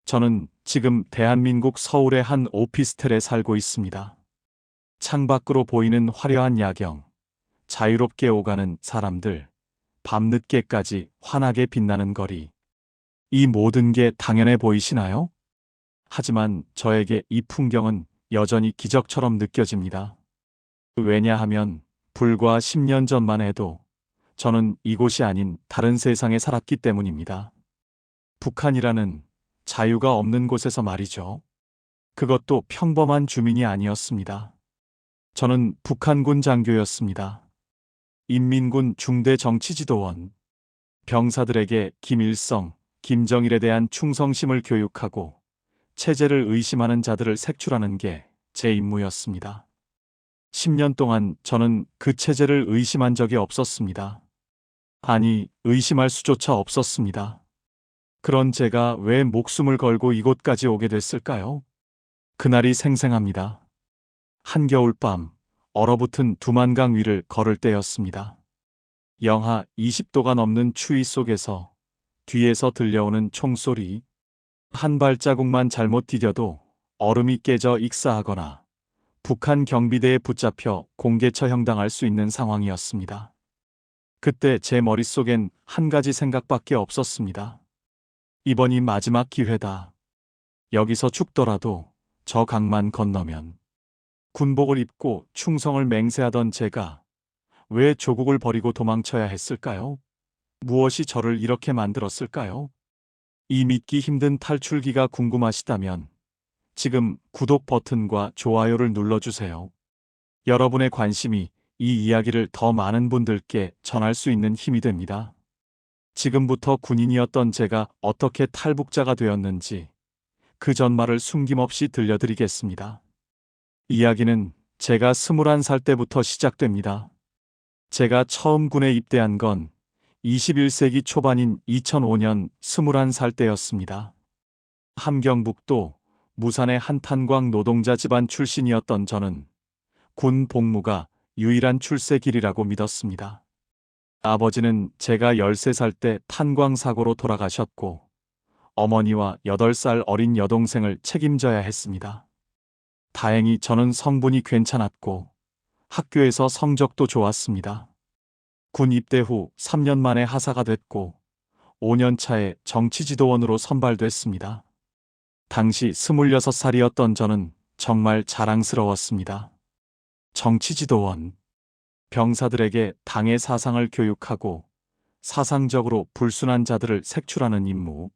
저는 지금 대한민국 서울의 한 오피스텔에 살고 있습니다. 창밖으로 보이는 화려한 야경, 자유롭게 오가는 사람들, 밤늦게까지 환하게 빛나는 거리. 이 모든 게 당연해 보이시나요? 하지만 저에게 이 풍경은 여전히 기적처럼 느껴집니다. 왜냐하면 불과 10년 전만 해도 저는 이곳이 아닌 다른 세상에 살았기 때문입니다. 북한이라는 자유가 없는 곳에서 말이죠. 그것도 평범한 주민이 아니었습니다. 저는 북한군 장교였습니다. 인민군 중대 정치지도원. 병사들에게 김일성, 김정일에 대한 충성심을 교육하고 체제를 의심하는 자들을 색출하는 게 제 임무였습니다. 10년 동안 저는 그 체제를 의심한 적이 없었습니다. 아니, 의심할 수조차 없었습니다. 그런 제가 왜 목숨을 걸고 이곳까지 오게 됐을까요? 그날이 생생합니다. 한겨울밤, 얼어붙은 두만강 위를 걸을 때였습니다. 영하 20도가 넘는 추위 속에서 뒤에서 들려오는 총소리, 한 발자국만 잘못 디뎌도 얼음이 깨져 익사하거나 북한 경비대에 붙잡혀 공개 처형당할 수 있는 상황이었습니다. 그때 제 머릿속엔 한 가지 생각밖에 없었습니다. 이번이 마지막 기회다. 여기서 죽더라도 저 강만 건너면. 군복을 입고 충성을 맹세하던 제가 왜 조국을 버리고 도망쳐야 했을까요? 무엇이 저를 이렇게 만들었을까요? 이 믿기 힘든 탈출기가 궁금하시다면 지금 구독 버튼과 좋아요를 눌러주세요. 여러분의 관심이 이 이야기를 더 많은 분들께 전할 수 있는 힘이 됩니다. 지금부터 군인이었던 제가 어떻게 탈북자가 되었는지 그 전말을 숨김없이 들려드리겠습니다. 이야기는 제가 21살 때부터 시작됩니다. 제가 처음 군에 입대한 건 21세기 초반인 2005년 21살 때였습니다. 함경북도 무산의 한 탄광 노동자 집안 출신이었던 저는 군 복무가 유일한 출세길이라고 믿었습니다. 아버지는 제가 13살 때 탄광 사고로 돌아가셨고 어머니와 8살 어린 여동생을 책임져야 했습니다. 다행히 저는 성분이 괜찮았고 학교에서 성적도 좋았습니다. 군 입대 후 3년 만에 하사가 됐고 5년 차에 정치지도원으로 선발됐습니다. 당시 26살이었던 저는 정말 자랑스러웠습니다. 정치지도원. 병사들에게 당의 사상을 교육하고 사상적으로 불순한 자들을 색출하는 임무.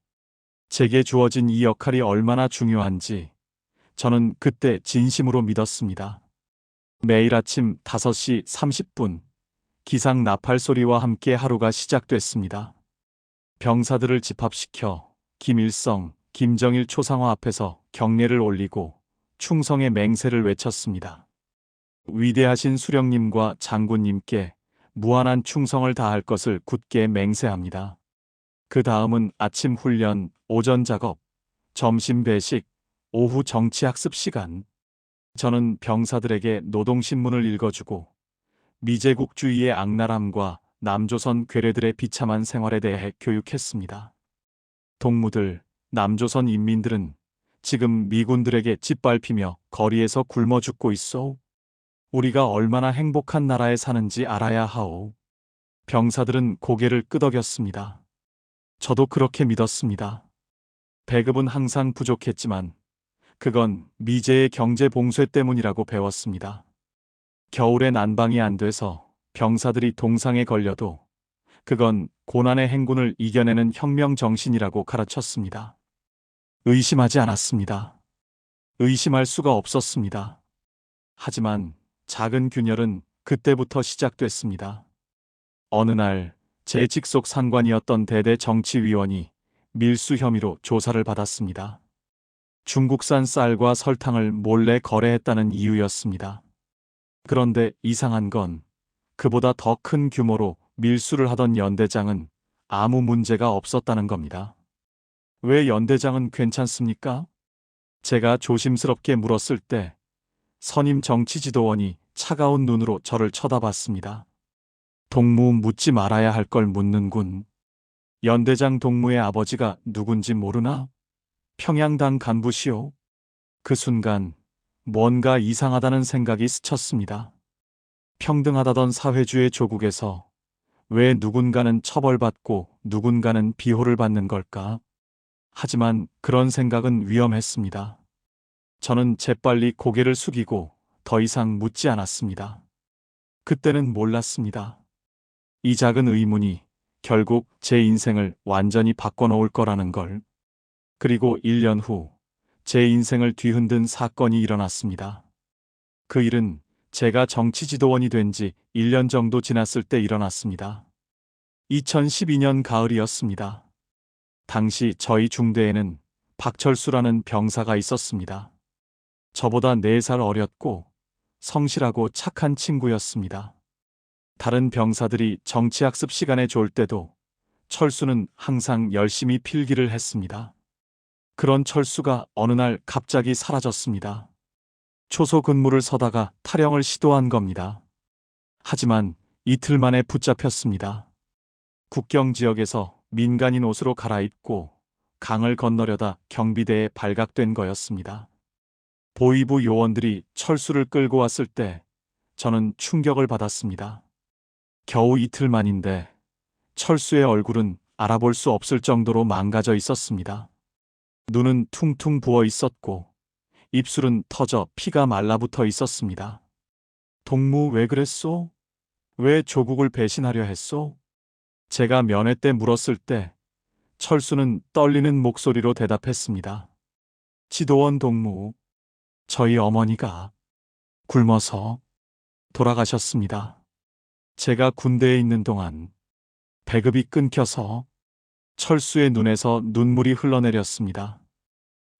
제게 주어진 이 역할이 얼마나 중요한지 저는 그때 진심으로 믿었습니다. 매일 아침 5시 30분 기상 나팔 소리와 함께 하루가 시작됐습니다. 병사들을 집합시켜 김일성, 김정일 초상화 앞에서 경례를 올리고 충성의 맹세를 외쳤습니다. 위대하신 수령님과 장군님께 무한한 충성을 다할 것을 굳게 맹세합니다. 그 다음은 아침 훈련, 오전 작업, 점심 배식, 오후 정치학습 시간. 저는 병사들에게 노동신문을 읽어주고 미제국주의의 악랄함과 남조선 괴뢰들의 비참한 생활에 대해 교육했습니다. 동무들, 남조선 인민들은 지금 미군들에게 짓밟히며 거리에서 굶어 죽고 있어. 우리가 얼마나 행복한 나라에 사는지 알아야 하오. 병사들은 고개를 끄덕였습니다. 저도 그렇게 믿었습니다. 배급은 항상 부족했지만 그건 미제의 경제 봉쇄 때문이라고 배웠습니다. 겨울에 난방이 안 돼서 병사들이 동상에 걸려도 그건 고난의 행군을 이겨내는 혁명 정신이라고 가르쳤습니다. 의심하지 않았습니다. 의심할 수가 없었습니다. 하지만 작은 균열은 그때부터 시작됐습니다. 어느 날 제 직속 상관이었던 대대 정치위원이 밀수 혐의로 조사를 받았습니다. 중국산 쌀과 설탕을 몰래 거래했다는 이유였습니다. 그런데 이상한 건 그보다 더 큰 규모로 밀수를 하던 연대장은 아무 문제가 없었다는 겁니다. 왜 연대장은 괜찮습니까? 제가 조심스럽게 물었을 때 선임 정치지도원이 차가운 눈으로 저를 쳐다봤습니다. 동무 묻지 말아야 할 걸 묻는군. 연대장 동무의 아버지가 누군지 모르나? 평양당 간부시오. 그 순간 뭔가 이상하다는 생각이 스쳤습니다. 평등하다던 사회주의 조국에서 왜 누군가는 처벌받고 누군가는 비호를 받는 걸까? 하지만 그런 생각은 위험했습니다. 저는 재빨리 고개를 숙이고 더 이상 묻지 않았습니다. 그때는 몰랐습니다. 이 작은 의문이 결국 제 인생을 완전히 바꿔놓을 거라는 걸. 그리고 1년 후 제 인생을 뒤흔든 사건이 일어났습니다. 그 일은 제가 정치지도원이 된 지 1년 정도 지났을 때 일어났습니다. 2012년 가을이었습니다. 당시 저희 중대에는 박철수라는 병사가 있었습니다. 저보다 4살 어렸고 성실하고 착한 친구였습니다. 다른 병사들이 정치학습 시간에 졸 때도 철수는 항상 열심히 필기를 했습니다. 그런 철수가 어느 날 갑자기 사라졌습니다. 초소 근무를 서다가 탈영을 시도한 겁니다. 하지만 이틀 만에 붙잡혔습니다. 국경 지역에서 민간인 옷으로 갈아입고 강을 건너려다 경비대에 발각된 거였습니다. 보위부 요원들이 철수를 끌고 왔을 때 저는 충격을 받았습니다. 겨우 이틀 만인데 철수의 얼굴은 알아볼 수 없을 정도로 망가져 있었습니다. 눈은 퉁퉁 부어 있었고 입술은 터져 피가 말라붙어 있었습니다. 동무 왜 그랬소? 왜 조국을 배신하려 했소? 제가 면회 때 물었을 때 철수는 떨리는 목소리로 대답했습니다. 지도원 동무, 저희 어머니가 굶어서 돌아가셨습니다. 제가 군대에 있는 동안 배급이 끊겨서 철수의 눈에서 눈물이 흘러내렸습니다.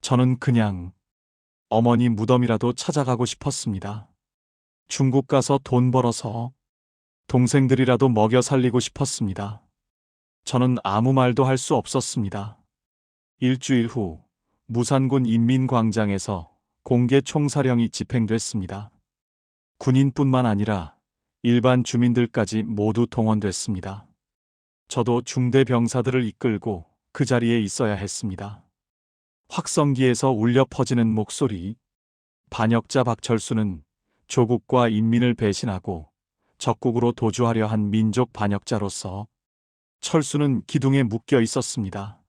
저는 그냥 어머니 무덤이라도 찾아가고 싶었습니다. 중국 가서 돈 벌어서 동생들이라도 먹여 살리고 싶었습니다. 저는 아무 말도 할 수 없었습니다. 일주일 후 무산군 인민광장에서 공개 총사령이 집행됐습니다. 군인뿐만 아니라 일반 주민들까지 모두 동원됐습니다. 저도 중대 병사들을 이끌고 그 자리에 있어야 했습니다. 확성기에서 울려 퍼지는 목소리. 반역자 박철수는 조국과 인민을 배신하고 적국으로 도주하려 한 민족 반역자로서 철수는 기둥에 묶여 있었습니다.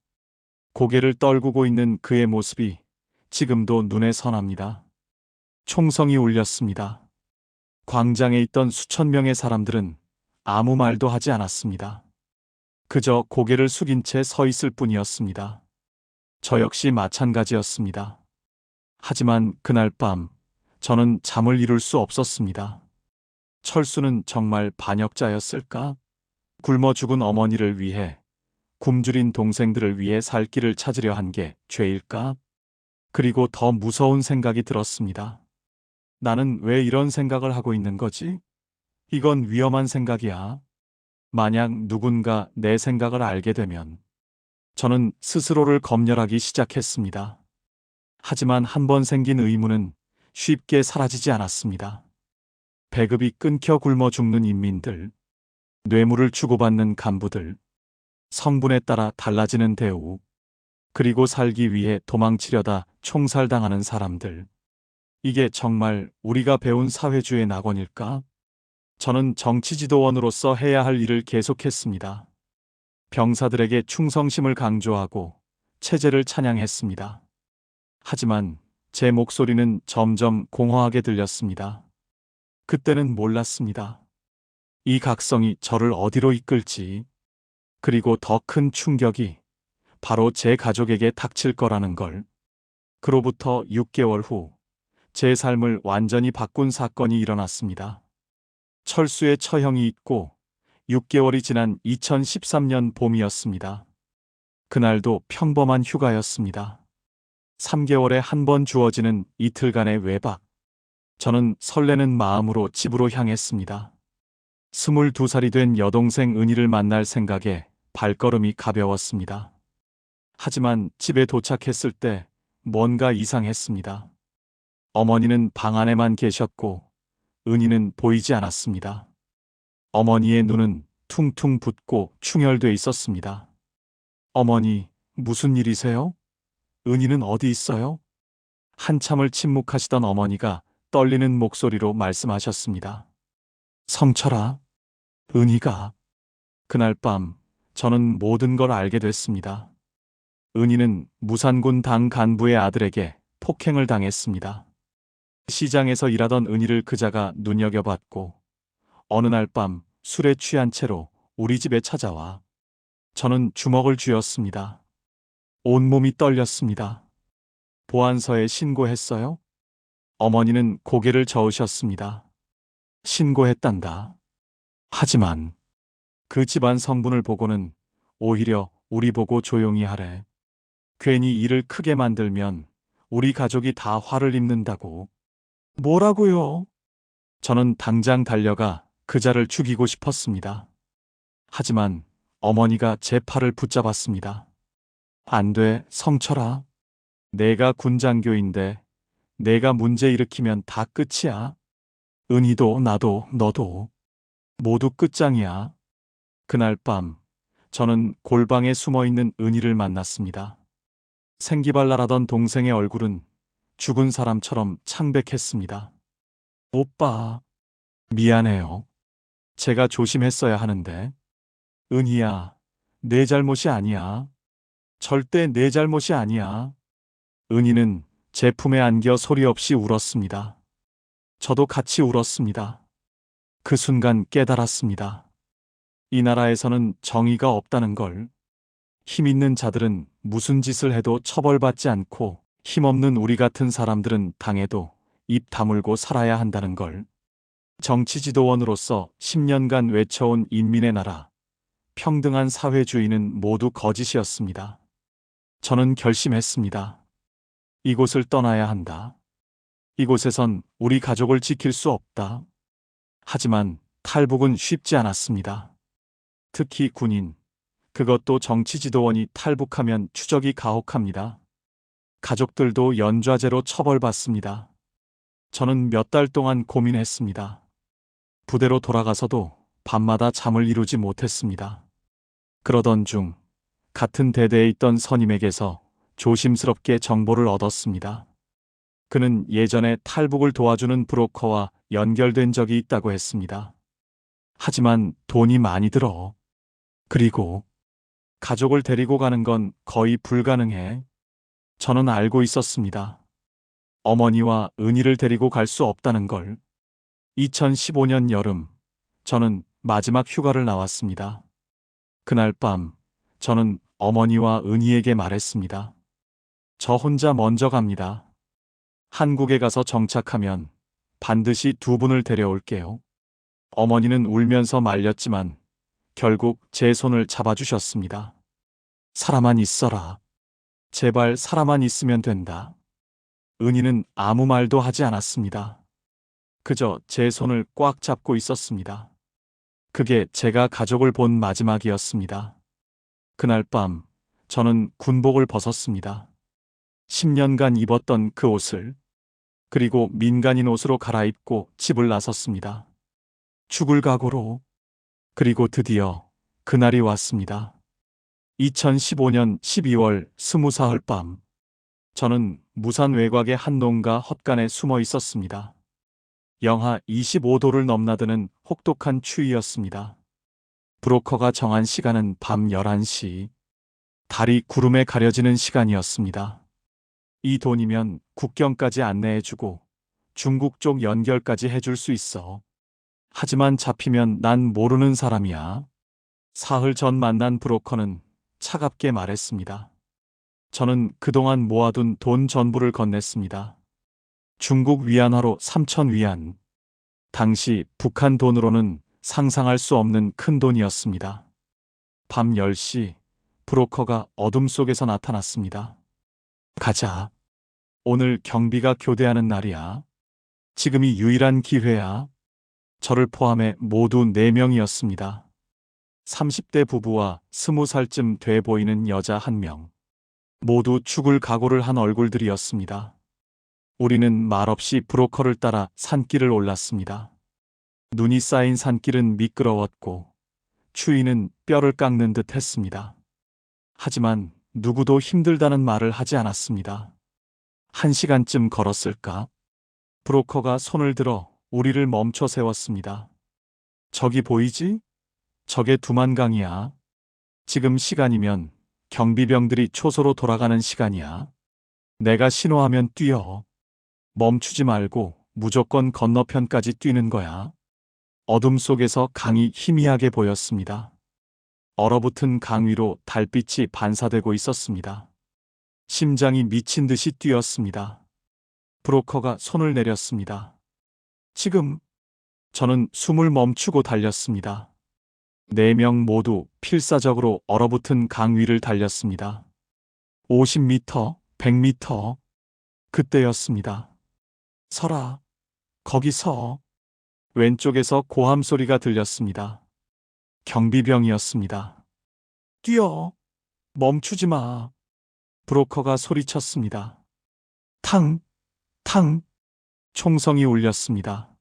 고개를 떨구고 있는 그의 모습이 지금도 눈에 선합니다. 총성이 울렸습니다. 광장에 있던 수천 명의 사람들은 아무 말도 하지 않았습니다. 그저 고개를 숙인 채 서 있을 뿐이었습니다. 저 역시 마찬가지였습니다. 하지만 그날 밤 저는 잠을 이룰 수 없었습니다. 철수는 정말 반역자였을까? 굶어 죽은 어머니를 위해, 굶주린 동생들을 위해 살 길을 찾으려 한 게 죄일까? 그리고 더 무서운 생각이 들었습니다. 나는 왜 이런 생각을 하고 있는 거지? 이건 위험한 생각이야. 만약 누군가 내 생각을 알게 되면 저는 스스로를 검열하기 시작했습니다. 하지만 한 번 생긴 의문은 쉽게 사라지지 않았습니다. 배급이 끊겨 굶어 죽는 인민들, 뇌물을 주고받는 간부들, 성분에 따라 달라지는 대우, 그리고 살기 위해 도망치려다 총살당하는 사람들. 이게 정말 우리가 배운 사회주의 낙원일까? 저는 정치지도원으로서 해야 할 일을 계속했습니다. 병사들에게 충성심을 강조하고 체제를 찬양했습니다. 하지만 제 목소리는 점점 공허하게 들렸습니다. 그때는 몰랐습니다. 이 각성이 저를 어디로 이끌지, 그리고 더 큰 충격이 바로 제 가족에게 닥칠 거라는 걸. 그로부터 6개월 후 제 삶을 완전히 바꾼 사건이 일어났습니다. 철수의 처형이 있고 6개월이 지난 2013년 봄이었습니다. 그날도 평범한 휴가였습니다. 3개월에 한 번 주어지는 이틀간의 외박. 저는 설레는 마음으로 집으로 향했습니다. 22살이 된 여동생 은희를 만날 생각에 발걸음이 가벼웠습니다. 하지만 집에 도착했을 때 뭔가 이상했습니다. 어머니는 방 안에만 계셨고 은희는 보이지 않았습니다. 어머니의 눈은 퉁퉁 붓고 충혈돼 있었습니다. 어머니, 무슨 일이세요? 은희는 어디 있어요? 한참을 침묵하시던 어머니가 떨리는 목소리로 말씀하셨습니다. 성철아, 은희가. 그날 밤 저는 모든 걸 알게 됐습니다. 은희는 무산군 당 간부의 아들에게 폭행을 당했습니다. 시장에서 일하던 은희를 그자가 눈여겨봤고 어느 날 밤 술에 취한 채로 우리 집에 찾아와 저는 주먹을 쥐었습니다. 온몸이 떨렸습니다. 보안서에 신고했어요? 어머니는 고개를 저으셨습니다. 신고했단다. 하지만 그 집안 성분을 보고는 오히려 우리 보고 조용히 하래. 괜히 일을 크게 만들면 우리 가족이 다 화를 입는다고. 뭐라고요? 저는 당장 달려가 그자를 죽이고 싶었습니다. 하지만 어머니가 제 팔을 붙잡았습니다. 안 돼, 성철아. 내가 군장교인데 내가 문제 일으키면 다 끝이야. 은희도 나도 너도 모두 끝장이야. 그날 밤 저는 골방에 숨어있는 은희를 만났습니다. 생기발랄하던 동생의 얼굴은 죽은 사람처럼 창백했습니다. 오빠, 미안해요. 제가 조심했어야 하는데. 은희야, 내 잘못이 아니야. 절대 내 잘못이 아니야. 은희는 제 품에 안겨 소리 없이 울었습니다. 저도 같이 울었습니다. 그 순간 깨달았습니다. 이 나라에서는 정의가 없다는 걸. 힘 있는 자들은 무슨 짓을 해도 처벌받지 않고 힘없는 우리 같은 사람들은 당해도 입 다물고 살아야 한다는 걸. 정치지도원으로서 10년간 외쳐온 인민의 나라, 평등한 사회주의는 모두 거짓이었습니다. 저는 결심했습니다. 이곳을 떠나야 한다. 이곳에선 우리 가족을 지킬 수 없다. 하지만 탈북은 쉽지 않았습니다. 특히 군인, 그것도 정치지도원이 탈북하면 추적이 가혹합니다. 가족들도 연좌제로 처벌받습니다. 저는 몇 달 동안 고민했습니다. 부대로 돌아가서도 밤마다 잠을 이루지 못했습니다. 그러던 중 같은 대대에 있던 선임에게서 조심스럽게 정보를 얻었습니다. 그는 예전에 탈북을 도와주는 브로커와 연결된 적이 있다고 했습니다. 하지만 돈이 많이 들어. 그리고 가족을 데리고 가는 건 거의 불가능해. 저는 알고 있었습니다. 어머니와 은희를 데리고 갈 수 없다는 걸. 2015년 여름, 저는 마지막 휴가를 나왔습니다. 그날 밤, 저는 어머니와 은희에게 말했습니다. 저 혼자 먼저 갑니다. 한국에 가서 정착하면 반드시 두 분을 데려올게요. 어머니는 울면서 말렸지만 결국 제 손을 잡아주셨습니다. 살아만 있어라. 제발 살아만 있으면 된다. 은희는 아무 말도 하지 않았습니다. 그저 제 손을 꽉 잡고 있었습니다. 그게 제가 가족을 본 마지막이었습니다. 그날 밤 저는 군복을 벗었습니다. 10년간 입었던 그 옷을, 그리고 민간인 옷으로 갈아입고 집을 나섰습니다. 죽을 각오로. 그리고 드디어 그날이 왔습니다. 2015년 12월 20사흘 밤, 저는 무산 외곽의 한 농가 헛간에 숨어 있었습니다. 영하 25도를 넘나드는 혹독한 추위였습니다. 브로커가 정한 시간은 밤 11시. 달이 구름에 가려지는 시간이었습니다. 이 돈이면 국경까지 안내해주고 중국 쪽 연결까지 해줄 수 있어. 하지만 잡히면 난 모르는 사람이야. 사흘 전 만난 브로커는 차갑게 말했습니다. 저는 그동안 모아둔 돈 전부를 건넸습니다. 중국 위안화로 3,000위안. 당시 북한 돈으로는 상상할 수 없는 큰 돈이었습니다. 밤 10시, 브로커가 어둠 속에서 나타났습니다. 가자. 오늘 경비가 교대하는 날이야. 지금이 유일한 기회야. 저를 포함해 모두 4명이었습니다. 30대 부부와 20살쯤 돼 보이는 여자 1명. 모두 죽을 각오를 한 얼굴들이었습니다. 우리는 말없이 브로커를 따라 산길을 올랐습니다. 눈이 쌓인 산길은 미끄러웠고 추위는 뼈를 깎는 듯 했습니다. 하지만 누구도 힘들다는 말을 하지 않았습니다. 1시간쯤 걸었을까? 브로커가 손을 들어 우리를 멈춰 세웠습니다. 저기 보이지? 저게 두만강이야. 지금 시간이면 경비병들이 초소로 돌아가는 시간이야. 내가 신호하면 뛰어. 멈추지 말고 무조건 건너편까지 뛰는 거야. 어둠 속에서 강이 희미하게 보였습니다. 얼어붙은 강 위로 달빛이 반사되고 있었습니다. 심장이 미친 듯이 뛰었습니다. 브로커가 손을 내렸습니다. 지금. 저는 숨을 멈추고 달렸습니다. 4명 모두 필사적으로 얼어붙은 강 위를 달렸습니다. 50m, 100m. 그때였습니다. 서라. 거기 서. 왼쪽에서 고함 소리가 들렸습니다. 경비병이었습니다. 뛰어. 멈추지 마. 브로커가 소리쳤습니다. 탕, 탕. 총성이 울렸습니다.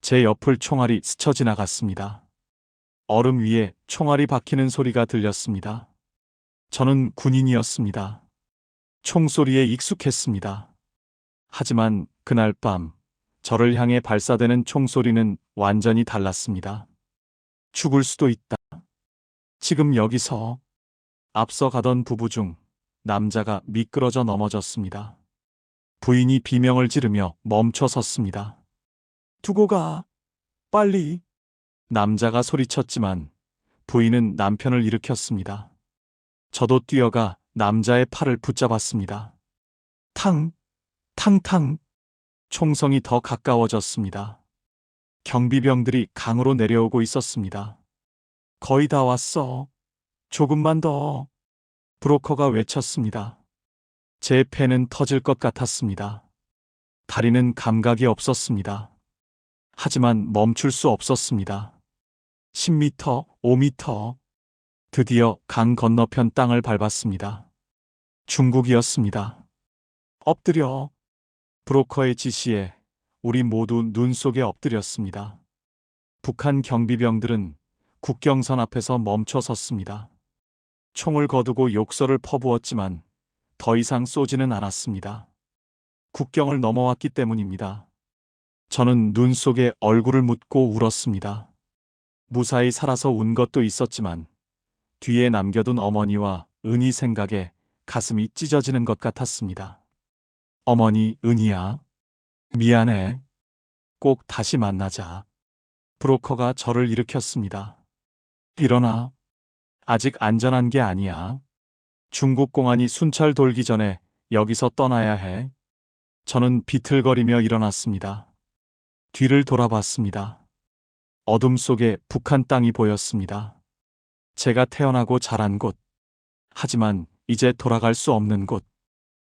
제 옆을 총알이 스쳐 지나갔습니다. 얼음 위에 총알이 박히는 소리가 들렸습니다. 저는 군인이었습니다. 총소리에 익숙했습니다. 하지만 그날 밤 저를 향해 발사되는 총소리는 완전히 달랐습니다. 죽을 수도 있다. 지금 여기서. 앞서 가던 부부 중 남자가 미끄러져 넘어졌습니다. 부인이 비명을 지르며 멈춰 섰습니다. 두고 가. 빨리. 남자가 소리쳤지만 부인은 남편을 일으켰습니다. 저도 뛰어가 남자의 팔을 붙잡았습니다. 탕, 탕탕. 총성이 더 가까워졌습니다. 경비병들이 강으로 내려오고 있었습니다. 거의 다 왔어. 조금만 더. 브로커가 외쳤습니다. 제 폐는 터질 것 같았습니다. 다리는 감각이 없었습니다. 하지만 멈출 수 없었습니다. 10m, 5m. 드디어 강 건너편 땅을 밟았습니다. 중국이었습니다. 엎드려. 브로커의 지시에 우리 모두 눈 속에 엎드렸습니다. 북한 경비병들은 국경선 앞에서 멈춰 섰습니다. 총을 거두고 욕설을 퍼부었지만 더 이상 쏘지는 않았습니다. 국경을 넘어왔기 때문입니다. 저는 눈 속에 얼굴을 묻고 울었습니다. 무사히 살아서 운 것도 있었지만 뒤에 남겨둔 어머니와 은희 생각에 가슴이 찢어지는 것 같았습니다. 어머니, 은희야. 미안해. 꼭 다시 만나자. 브로커가 저를 일으켰습니다. 일어나. 아직 안전한 게 아니야. 중국 공안이 순찰 돌기 전에 여기서 떠나야 해. 저는 비틀거리며 일어났습니다. 뒤를 돌아봤습니다. 어둠 속에 북한 땅이 보였습니다. 제가 태어나고 자란 곳. 하지만 이제 돌아갈 수 없는 곳.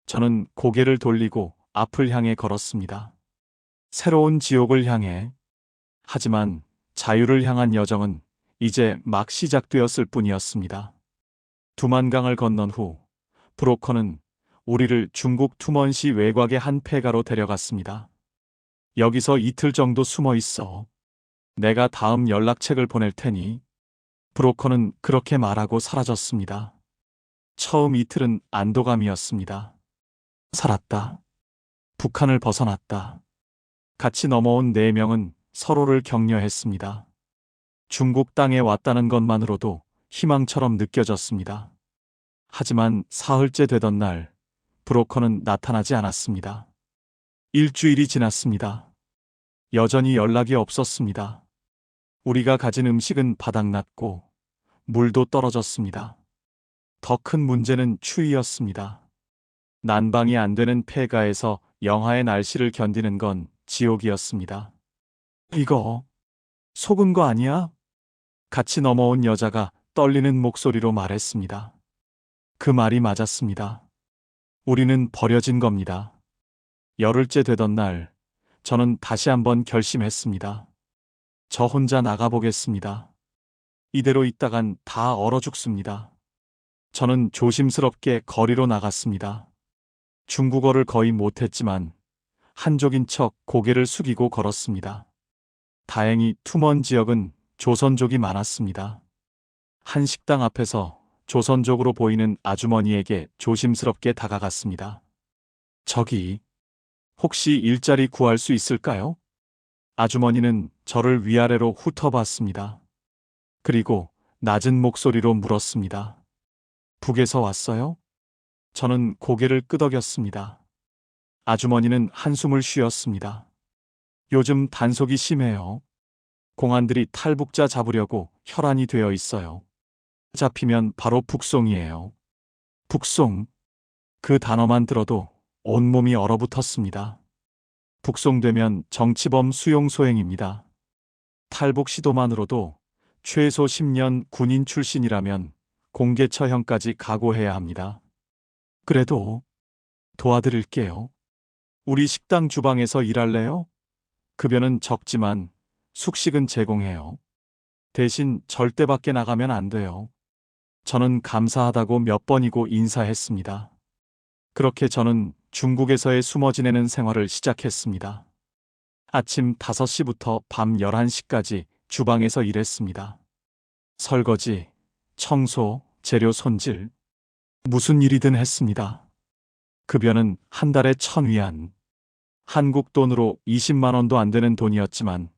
저는 고개를 돌리고 앞을 향해 걸었습니다. 새로운 지옥을 향해. 하지만 자유를 향한 여정은 이제 막 시작되었을 뿐이었습니다. 두만강을 건넌 후 브로커는 우리를 중국 투먼시 외곽의 한 폐가로 데려갔습니다. 여기서 이틀 정도 숨어 있어. 내가 다음 연락책을 보낼 테니. 브로커는 그렇게 말하고 사라졌습니다. 처음 이틀은 안도감이었습니다. 살았다. 북한을 벗어났다. 같이 넘어온 4명은 서로를 격려했습니다. 중국 땅에 왔다는 것만으로도 희망처럼 느껴졌습니다. 하지만 사흘째 되던 날, 브로커는 나타나지 않았습니다. 일주일이 지났습니다. 여전히 연락이 없었습니다. 우리가 가진 음식은 바닥났고 물도 떨어졌습니다. 더 큰 문제는 추위였습니다. 난방이 안 되는 폐가에서 영하의 날씨를 견디는 건 지옥이었습니다. 이거 속은 거 아니야? 같이 넘어온 여자가 떨리는 목소리로 말했습니다. 그 말이 맞았습니다. 우리는 버려진 겁니다. 열흘째 되던 날, 저는 다시 한번 결심했습니다. 저 혼자 나가보겠습니다. 이대로 있다간 다 얼어 죽습니다. 저는 조심스럽게 거리로 나갔습니다. 중국어를 거의 못했지만 한족인 척 고개를 숙이고 걸었습니다. 다행히 투먼 지역은 조선족이 많았습니다. 한 식당 앞에서 조선족으로 보이는 아주머니에게 조심스럽게 다가갔습니다. 저기, 혹시 일자리 구할 수 있을까요? 아주머니는 저를 위아래로 훑어봤습니다. 그리고 낮은 목소리로 물었습니다. 북에서 왔어요? 저는 고개를 끄덕였습니다. 아주머니는 한숨을 쉬었습니다. 요즘 단속이 심해요. 공안들이 탈북자 잡으려고 혈안이 되어 있어요. 잡히면 바로 북송이에요. 북송. 그 단어만 들어도 온몸이 얼어붙었습니다. 북송되면 정치범 수용 소행입니다. 탈북 시도만으로도 최소 10년 군인 출신이라면 공개 처형까지 각오해야 합니다. 그래도 도와드릴게요. 우리 식당 주방에서 일할래요? 급여는 적지만 숙식은 제공해요. 대신 절대 밖에 나가면 안 돼요. 저는 감사하다고 몇 번이고 인사했습니다. 그렇게 저는 중국에서의 숨어 지내는 생활을 시작했습니다. 아침 5시부터 밤 11시까지 주방에서 일했습니다. 설거지, 청소, 재료 손질, 무슨 일이든 했습니다. 급여는 한 달에 1,000위안. 한국 돈으로 20만 원도 안 되는 돈이었지만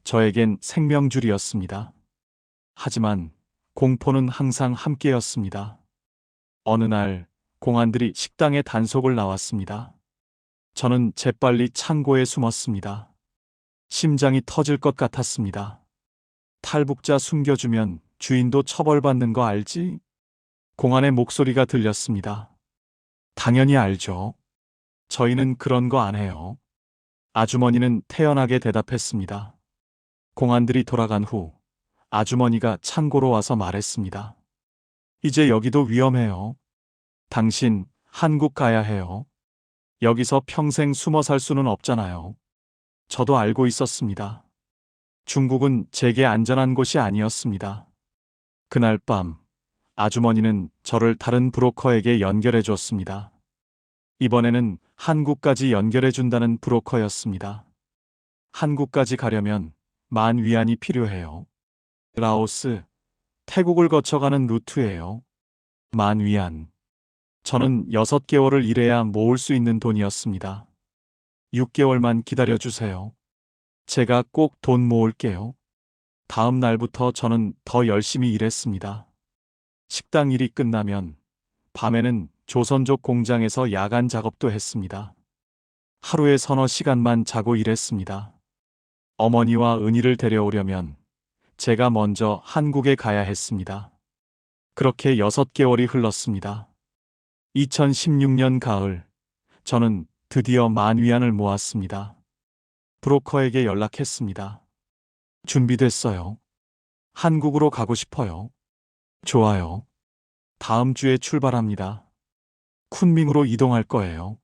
저에겐 생명줄이었습니다. 하지만 공포는 항상 함께였습니다. 어느 날 공안들이 식당에 단속을 나왔습니다. 저는 재빨리 창고에 숨었습니다. 심장이 터질 것 같았습니다. 탈북자 숨겨주면 주인도 처벌받는 거 알지? 공안의 목소리가 들렸습니다. 당연히 알죠. 저희는 그런 거 안 해요. 아주머니는 태연하게 대답했습니다. 공안들이 돌아간 후 아주머니가 창고로 와서 말했습니다. 이제 여기도 위험해요. 당신 한국 가야 해요. 여기서 평생 숨어 살 수는 없잖아요. 저도 알고 있었습니다. 중국은 제게 안전한 곳이 아니었습니다. 그날 밤 아주머니는 저를 다른 브로커에게 연결해 줬습니다. 이번에는 한국까지 연결해 준다는 브로커였습니다. 한국까지 가려면 10,000위안이 필요해요. 라오스, 태국을 거쳐가는 루트예요. 10,000위안. 저는 6개월을 일해야 모을 수 있는 돈이었습니다. 6개월만 기다려주세요. 제가 꼭 돈 모을게요. 다음 날부터 저는 더 열심히 일했습니다. 식당 일이 끝나면 밤에는 조선족 공장에서 야간 작업도 했습니다. 하루에 서너 시간만 자고 일했습니다. 어머니와 은희를 데려오려면 제가 먼저 한국에 가야 했습니다. 그렇게 6개월이 흘렀습니다. 2016년 가을, 저는 드디어 10,000위안을 모았습니다. 브로커에게 연락했습니다. 준비됐어요. 한국으로 가고 싶어요. 좋아요. 다음 주에 출발합니다. 쿤밍으로 이동할 거예요.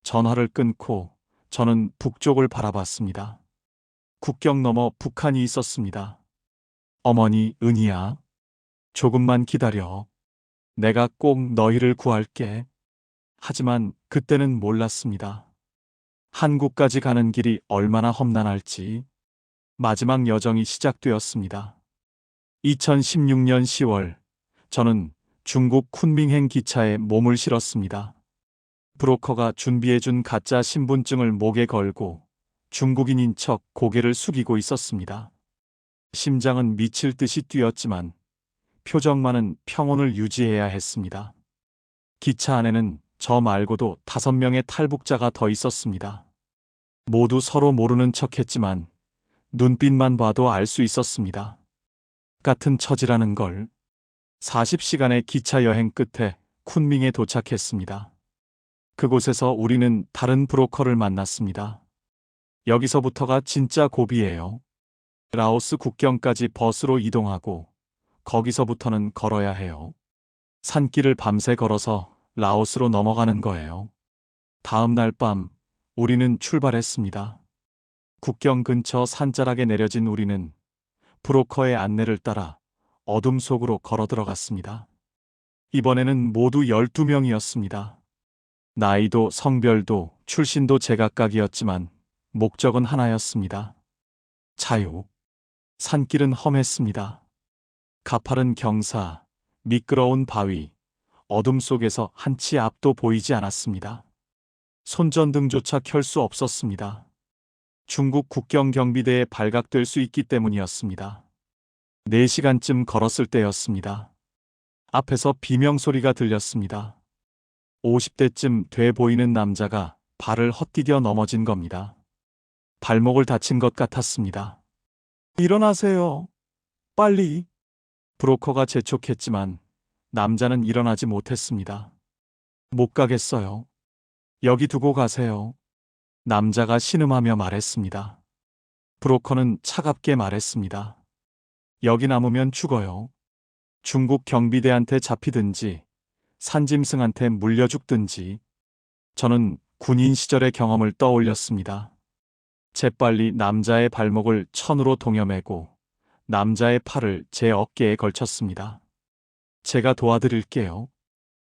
전화를 끊고 저는 북쪽을 바라봤습니다. 국경 너머 북한이 있었습니다. 어머니, 은희야. 조금만 기다려. 내가 꼭 너희를 구할게. 하지만 그때는 몰랐습니다. 한국까지 가는 길이 얼마나 험난할지. 마지막 여정이 시작되었습니다. 2016년 10월, 저는 중국 쿤밍행 기차에 몸을 실었습니다. 브로커가 준비해준 가짜 신분증을 목에 걸고 중국인인 척 고개를 숙이고 있었습니다. 심장은 미칠 듯이 뛰었지만 표정만은 평온을 유지해야 했습니다. 기차 안에는 저 말고도 5명의 탈북자가 더 있었습니다. 모두 서로 모르는 척했지만 눈빛만 봐도 알 수 있었습니다. 같은 처지라는 걸. 40시간의 기차 여행 끝에 쿤밍에 도착했습니다. 그곳에서 우리는 다른 브로커를 만났습니다. 여기서부터가 진짜 고비예요. 라오스 국경까지 버스로 이동하고 거기서부터는 걸어야 해요. 산길을 밤새 걸어서 라오스로 넘어가는 거예요. 다음 날 밤 우리는 출발했습니다. 국경 근처 산자락에 내려진 우리는 브로커의 안내를 따라 어둠 속으로 걸어 들어갔습니다. 이번에는 모두 12명이었습니다. 나이도 성별도 출신도 제각각이었지만 목적은 하나였습니다. 자유. 산길은 험했습니다. 가파른 경사, 미끄러운 바위, 어둠 속에서 한 치 앞도 보이지 않았습니다. 손전등조차 켤 수 없었습니다. 중국 국경 경비대에 발각될 수 있기 때문이었습니다. 4시간쯤 걸었을 때였습니다. 앞에서 비명소리가 들렸습니다. 50대쯤 돼 보이는 남자가 발을 헛디뎌 넘어진 겁니다. 발목을 다친 것 같았습니다. 일어나세요. 빨리. 브로커가 재촉했지만 남자는 일어나지 못했습니다. 못 가겠어요. 여기 두고 가세요. 남자가 신음하며 말했습니다. 브로커는 차갑게 말했습니다. 여기 남으면 죽어요. 중국 경비대한테 잡히든지 산짐승한테 물려 죽든지. 저는 군인 시절의 경험을 떠올렸습니다. 재빨리 남자의 발목을 천으로 동여매고 남자의 팔을 제 어깨에 걸쳤습니다. 제가 도와드릴게요.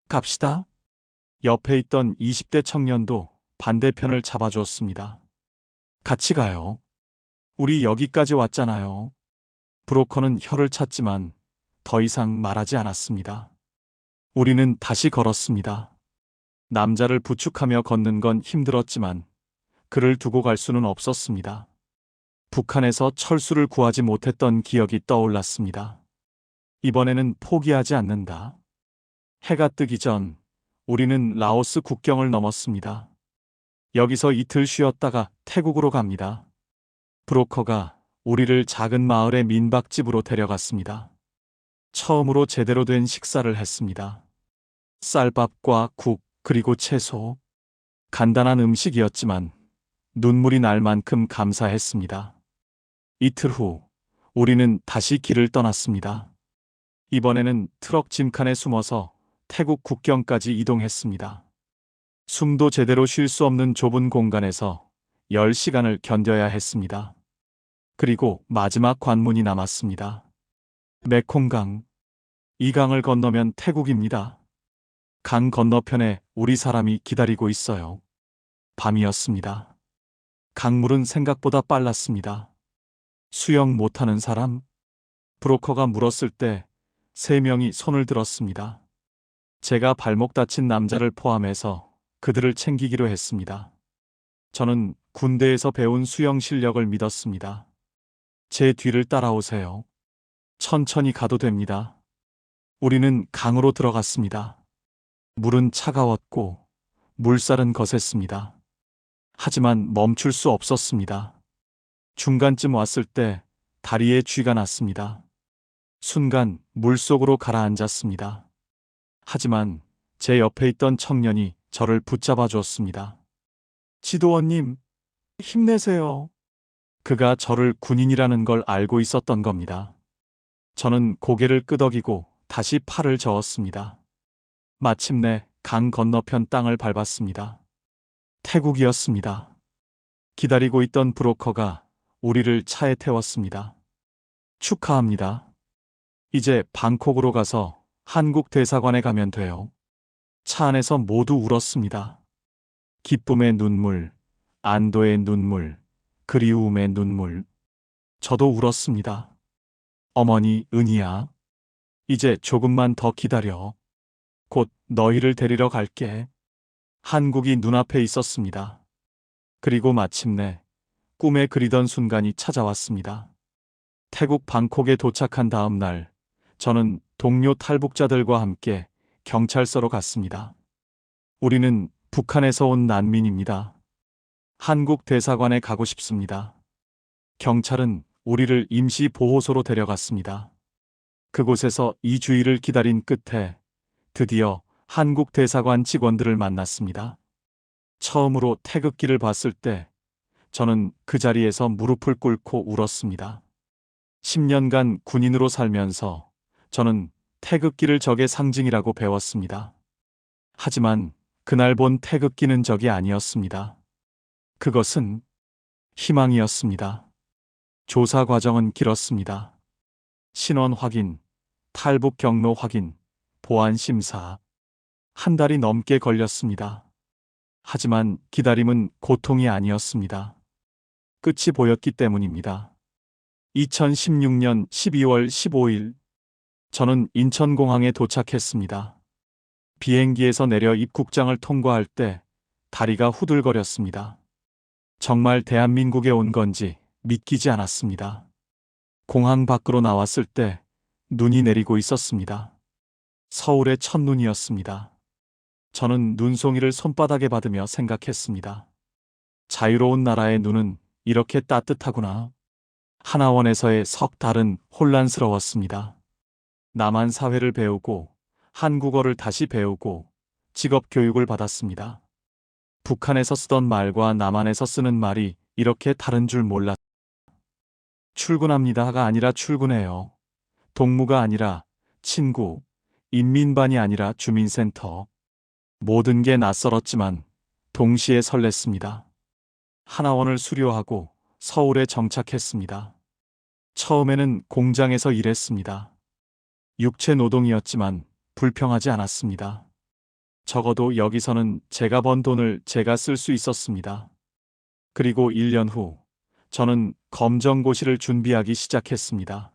갑시다. 옆에 있던 20대 청년도 반대편을 잡아주었습니다. 같이 가요. 우리 여기까지 왔잖아요. 브로커는 혀를 찼지만 더 이상 말하지 않았습니다. 우리는 다시 걸었습니다. 남자를 부축하며 걷는 건 힘들었지만 그를 두고 갈 수는 없었습니다. 북한에서 철수를 구하지 못했던 기억이 떠올랐습니다. 이번에는 포기하지 않는다. 해가 뜨기 전 우리는 라오스 국경을 넘었습니다. 여기서 이틀 쉬었다가 태국으로 갑니다. 브로커가 우리를 작은 마을의 민박집으로 데려갔습니다. 처음으로 제대로 된 식사를 했습니다. 쌀밥과 국, 그리고 채소. 간단한 음식이었지만 눈물이 날 만큼 감사했습니다. 이틀 후 우리는 다시 길을 떠났습니다. 이번에는 트럭 짐칸에 숨어서 태국 국경까지 이동했습니다. 숨도 제대로 쉴 수 없는 좁은 공간에서 10시간을 견뎌야 했습니다. 그리고 마지막 관문이 남았습니다. 메콩강. 이 강을 건너면 태국입니다. 강 건너편에 우리 사람이 기다리고 있어요. 밤이었습니다. 강물은 생각보다 빨랐습니다. 수영 못하는 사람? 브로커가 물었을 때 3명이 손을 들었습니다. 제가 발목 다친 남자를 포함해서 그들을 챙기기로 했습니다. 저는 군대에서 배운 수영 실력을 믿었습니다. 제 뒤를 따라오세요. 천천히 가도 됩니다. 우리는 강으로 들어갔습니다. 물은 차가웠고 물살은 거셌습니다. 하지만 멈출 수 없었습니다. 중간쯤 왔을 때 다리에 쥐가 났습니다. 순간 물속으로 가라앉았습니다. 하지만 제 옆에 있던 청년이 저를 붙잡아 주었습니다. 지도원님, 힘내세요. 그가 저를 군인이라는 걸 알고 있었던 겁니다. 저는 고개를 끄덕이고 다시 팔을 저었습니다. 마침내 강 건너편 땅을 밟았습니다. 태국이었습니다. 기다리고 있던 브로커가 우리를 차에 태웠습니다. 축하합니다. 이제 방콕으로 가서 한국 대사관에 가면 돼요. 차 안에서 모두 울었습니다. 기쁨의 눈물, 안도의 눈물, 그리움의 눈물. 저도 울었습니다. 어머니 은희야, 이제 조금만 더 기다려. 곧 너희를 데리러 갈게. 한국이 눈앞에 있었습니다. 그리고 마침내 꿈에 그리던 순간이 찾아왔습니다. 태국 방콕에 도착한 다음 날, 저는 동료 탈북자들과 함께 경찰서로 갔습니다. 우리는 북한에서 온 난민입니다. 한국 대사관에 가고 싶습니다. 경찰은 우리를 임시 보호소로 데려갔습니다. 그곳에서 2주일을 기다린 끝에 드디어 한국 대사관 직원들을 만났습니다. 처음으로 태극기를 봤을 때 저는 그 자리에서 무릎을 꿇고 울었습니다. 10년간 군인으로 살면서 저는 태극기를 적의 상징이라고 배웠습니다. 하지만 그날 본 태극기는 적이 아니었습니다. 그것은 희망이었습니다. 조사 과정은 길었습니다. 신원 확인, 탈북 경로 확인, 보안 심사. 한 달이 넘게 걸렸습니다. 하지만 기다림은 고통이 아니었습니다. 끝이 보였기 때문입니다. 2016년 12월 15일 저는 인천공항에 도착했습니다. 비행기에서 내려 입국장을 통과할 때 다리가 후들거렸습니다. 정말 대한민국에 온 건지 믿기지 않았습니다. 공항 밖으로 나왔을 때 눈이 내리고 있었습니다. 서울의 첫눈이었습니다. 저는 눈송이를 손바닥에 받으며 생각했습니다. 자유로운 나라의 눈은 이렇게 따뜻하구나. 하나원에서의 석 달은 혼란스러웠습니다. 남한 사회를 배우고 한국어를 다시 배우고 직업 교육을 받았습니다. 북한에서 쓰던 말과 남한에서 쓰는 말이 이렇게 다른 줄 몰랐. 출근합니다가 아니라 출근해요. 동무가 아니라 친구, 인민반이 아니라 주민센터. 모든 게 낯설었지만 동시에 설렜습니다. 하나원을 수료하고 서울에 정착했습니다. 처음에는 공장에서 일했습니다. 육체 노동이었지만 불평하지 않았습니다. 적어도 여기서는 제가 번 돈을 제가 쓸 수 있었습니다. 그리고 1년 후 저는 검정고시를 준비하기 시작했습니다.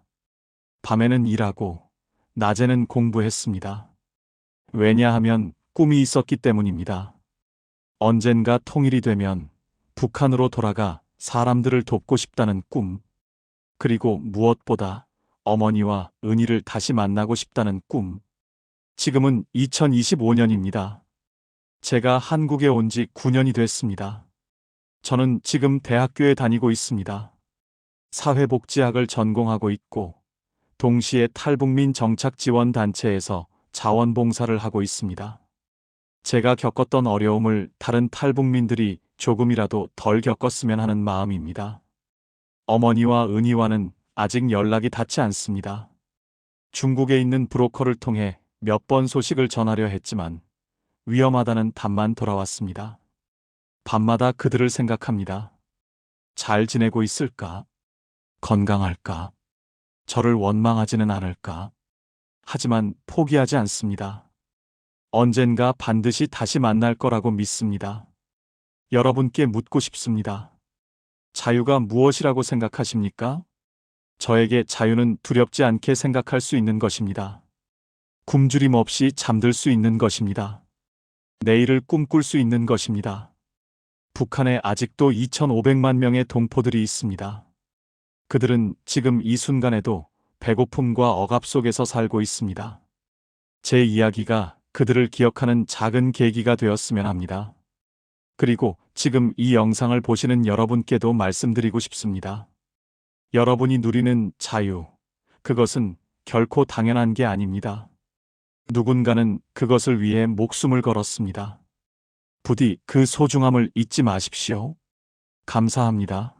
밤에는 일하고 낮에는 공부했습니다. 왜냐하면 꿈이 있었기 때문입니다. 언젠가 통일이 되면 북한으로 돌아가 사람들을 돕고 싶다는 꿈, 그리고 무엇보다 어머니와 은희를 다시 만나고 싶다는 꿈. 지금은 2025년입니다. 제가 한국에 온 지 9년이 됐습니다. 저는 지금 대학교에 다니고 있습니다. 사회복지학을 전공하고 있고 동시에 탈북민 정착지원단체에서 자원봉사를 하고 있습니다. 제가 겪었던 어려움을 다른 탈북민들이 조금이라도 덜 겪었으면 하는 마음입니다. 어머니와 은희와는 아직 연락이 닿지 않습니다. 중국에 있는 브로커를 통해 몇 번 소식을 전하려 했지만 위험하다는 답만 돌아왔습니다. 밤마다 그들을 생각합니다. 잘 지내고 있을까? 건강할까? 저를 원망하지는 않을까? 하지만 포기하지 않습니다. 언젠가 반드시 다시 만날 거라고 믿습니다. 여러분께 묻고 싶습니다. 자유가 무엇이라고 생각하십니까? 저에게 자유는 두렵지 않게 생각할 수 있는 것입니다. 굶주림 없이 잠들 수 있는 것입니다. 내일을 꿈꿀 수 있는 것입니다. 북한에 아직도 2,500만 명의 동포들이 있습니다. 그들은 지금 이 순간에도 배고픔과 억압 속에서 살고 있습니다. 제 이야기가 그들을 기억하는 작은 계기가 되었으면 합니다. 그리고 지금 이 영상을 보시는 여러분께도 말씀드리고 싶습니다. 여러분이 누리는 자유, 그것은 결코 당연한 게 아닙니다. 누군가는 그것을 위해 목숨을 걸었습니다. 부디 그 소중함을 잊지 마십시오. 감사합니다.